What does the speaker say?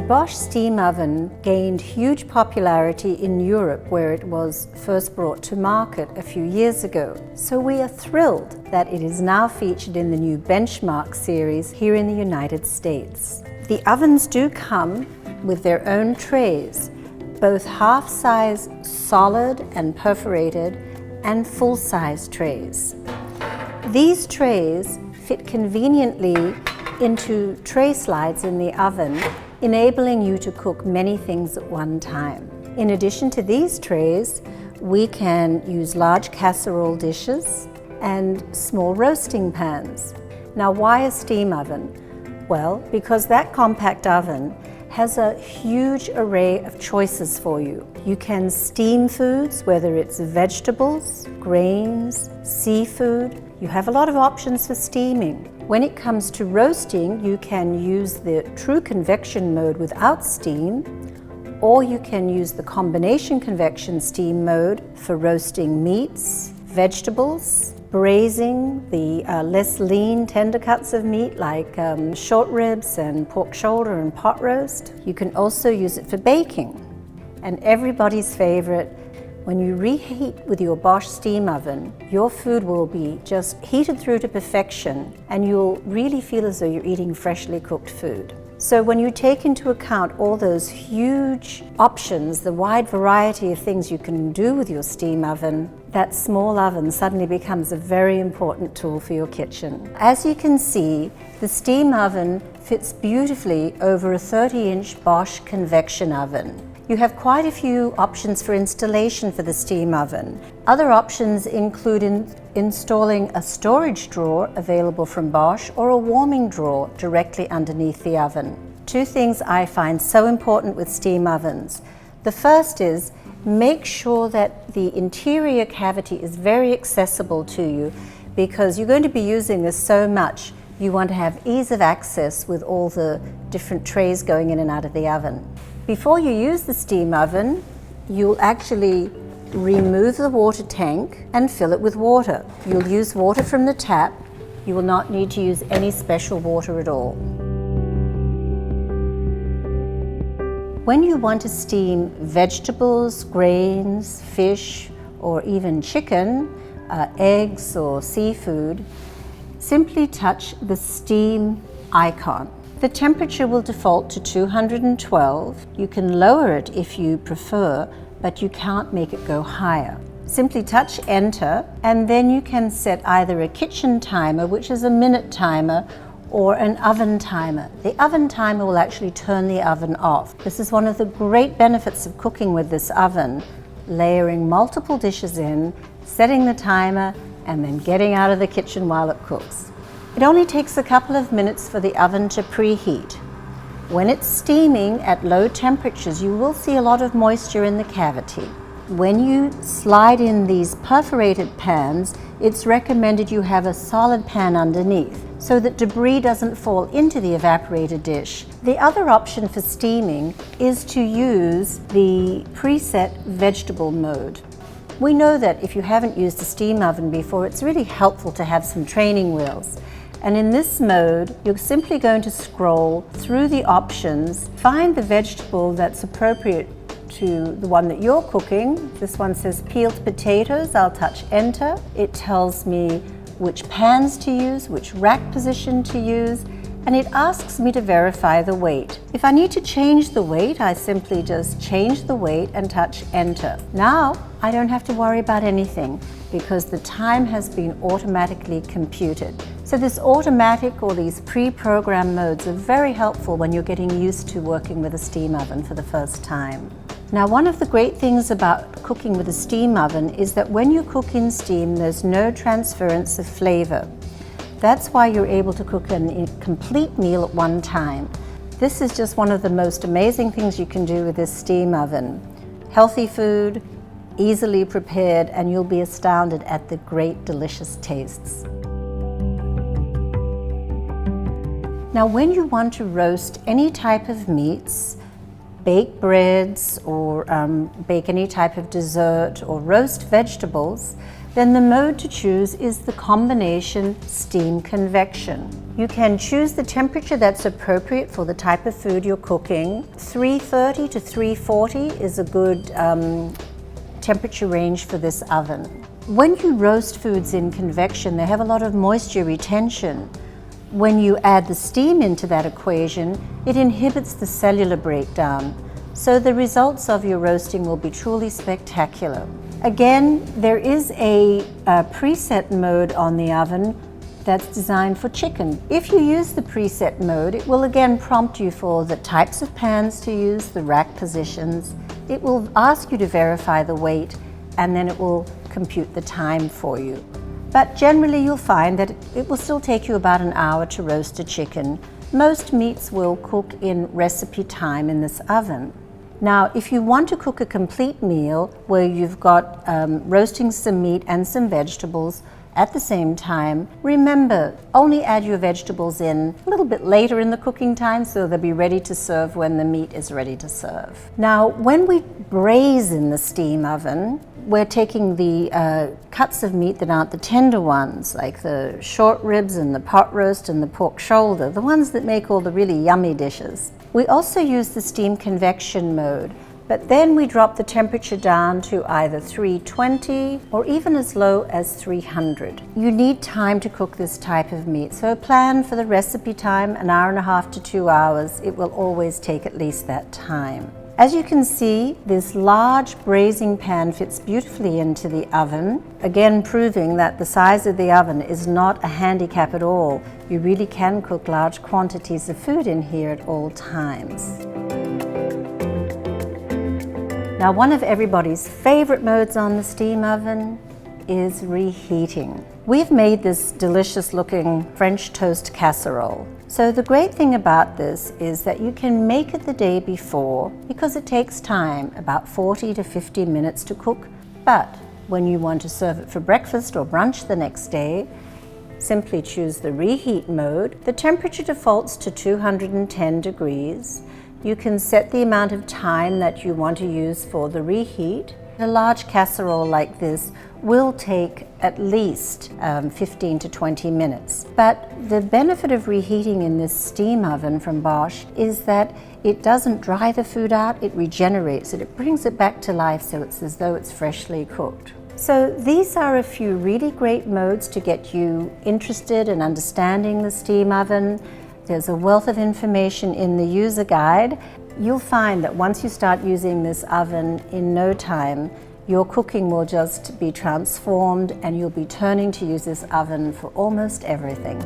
Bosch Steam Oven gained huge popularity in Europe, where it was first brought to market a few years ago. So we are thrilled that it is now featured in the new Benchmark series here in the United States. The ovens do come with their own trays, both half-size solid and perforated and full-size trays. These trays fit conveniently into tray slides in the oven, enabling you to cook many things at one time. In addition to these trays, we can use large casserole dishes and small roasting pans. Now, why a steam oven? Well, because that compact oven has a huge array of choices for you. You can steam foods, whether it's vegetables, grains, seafood. You have a lot of options for steaming. When it comes to roasting, you can use the true convection mode without steam, or you can use the combination convection steam mode for roasting meats, vegetables, braising the less lean tender cuts of meat like short ribs and pork shoulder and pot roast. You can also use it for baking. And everybody's favorite, when you reheat with your Bosch steam oven, your food will be just heated through to perfection, and you'll really feel as though you're eating freshly cooked food. So when you take into account all those huge options, the wide variety of things you can do with your steam oven, that small oven suddenly becomes a very important tool for your kitchen. As you can see, the steam oven fits beautifully over a 30-inch Bosch convection oven. You have quite a few options for installation for the steam oven. Other options include installing a storage drawer available from Bosch or a warming drawer directly underneath the oven. Two things I find so important with steam ovens. The first is make sure that the interior cavity is very accessible to you, because you're going to be using this so much. You want to have ease of access with all the different trays going in and out of the oven. Before you use the steam oven, you'll actually remove the water tank and fill it with water. You'll use water from the tap. You will not need to use any special water at all. When you want to steam vegetables, grains, fish, or even chicken, eggs or seafood, simply touch the steam icon. The temperature will default to 212. You can lower it if you prefer, but you can't make it go higher. Simply touch enter, and then you can set either a kitchen timer, which is a minute timer, or an oven timer. The oven timer will actually turn the oven off. This is one of the great benefits of cooking with this oven, layering multiple dishes in, setting the timer, and then getting out of the kitchen while it cooks. It only takes a couple of minutes for the oven to preheat. When it's steaming at low temperatures, you will see a lot of moisture in the cavity. When you slide in these perforated pans, it's recommended you have a solid pan underneath so that debris doesn't fall into the evaporated dish. The other option for steaming is to use the preset vegetable mode. We know that if you haven't used a steam oven before, it's really helpful to have some training wheels. And in this mode, you're simply going to scroll through the options, find the vegetable that's appropriate to the one that you're cooking. This one says peeled potatoes. I'll touch enter. It tells me which pans to use, which rack position to use, and it asks me to verify the weight. If I need to change the weight, I simply just change the weight and touch enter. Now, I don't have to worry about anything because the time has been automatically computed. So this automatic or these pre-programmed modes are very helpful when you're getting used to working with a steam oven for the first time. Now, one of the great things about cooking with a steam oven is that when you cook in steam, there's no transference of flavor. That's why you're able to cook a complete meal at one time. This is just one of the most amazing things you can do with this steam oven. Healthy food, easily prepared, and you'll be astounded at the great, delicious tastes. Now, when you want to roast any type of meats, bake breads, or bake any type of dessert, or roast vegetables, then the mode to choose is the combination steam convection. You can choose the temperature that's appropriate for the type of food you're cooking. 330 to 340 is a good temperature range for this oven. When you roast foods in convection, they have a lot of moisture retention. When you add the steam into that equation, it inhibits the cellular breakdown. So the results of your roasting will be truly spectacular. Again, there is a preset mode on the oven that's designed for chicken. If you use the preset mode, it will again prompt you for the types of pans to use, the rack positions. It will ask you to verify the weight, and then it will compute the time for you. But generally you'll find that it will still take you about an hour to roast a chicken. Most meats will cook in recipe time in this oven. Now, if you want to cook a complete meal where you've got roasting some meat and some vegetables at the same time, remember, only add your vegetables in a little bit later in the cooking time so they'll be ready to serve when the meat is ready to serve. Now, when we braise in the steam oven, we're taking the cuts of meat that aren't the tender ones, like the short ribs and the pot roast and the pork shoulder, the ones that make all the really yummy dishes. We also use the steam convection mode, but then we drop the temperature down to either 320 or even as low as 300. You need time to cook this type of meat, so plan for the recipe time, an hour and a half to 2 hours. It will always take at least that time. As you can see, this large braising pan fits beautifully into the oven, again proving that the size of the oven is not a handicap at all. You really can cook large quantities of food in here at all times. Now, one of everybody's favorite modes on the steam oven is reheating. We've made this delicious looking French toast casserole. So the great thing about this is that you can make it the day before because it takes time, about 40 to 50 minutes to cook. But when you want to serve it for breakfast or brunch the next day, simply choose the reheat mode. The temperature defaults to 210 degrees. You can set the amount of time that you want to use for the reheat. A large casserole like this will take at least 15 to 20 minutes. But the benefit of reheating in this steam oven from Bosch is that it doesn't dry the food out, it regenerates it. It brings it back to life so it's as though it's freshly cooked. So these are a few really great modes to get you interested in understanding the steam oven. There's a wealth of information in the user guide. You'll find that once you start using this oven, in no time, your cooking will just be transformed and you'll be turning to use this oven for almost everything.